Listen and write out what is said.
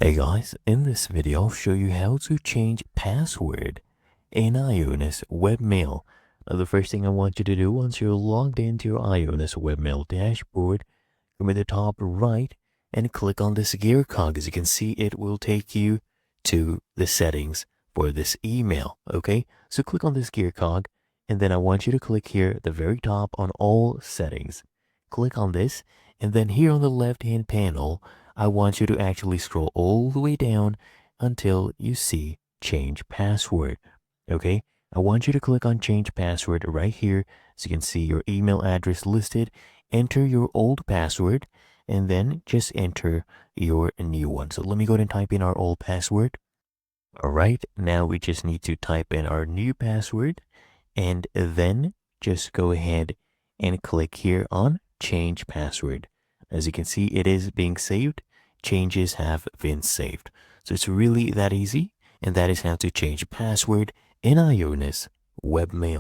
Hey guys, in this video I'll show you how to change password in IONOS Webmail. Now the first thing I want you to do once you're logged into your IONOS Webmail dashboard, come to the top right and click on this gear cog. As you can see, it will take you to the settings for this email. Okay, so click on this gear cog and then I want you to click here at the very top on all settings. Click on this and then here on the left hand panel I want you to actually scroll all the way down until you see change password. Okay, I want you to click on change password right here so you can see your email address listed. Enter your old password and then just enter your new one. So let me go ahead and type in our old password. All right, now we just need to type in our new password and then just go ahead and click here on change password. As you can see, it is being saved. Changes have been saved. So it's really that easy, and that is how to change password in IONOS Webmail.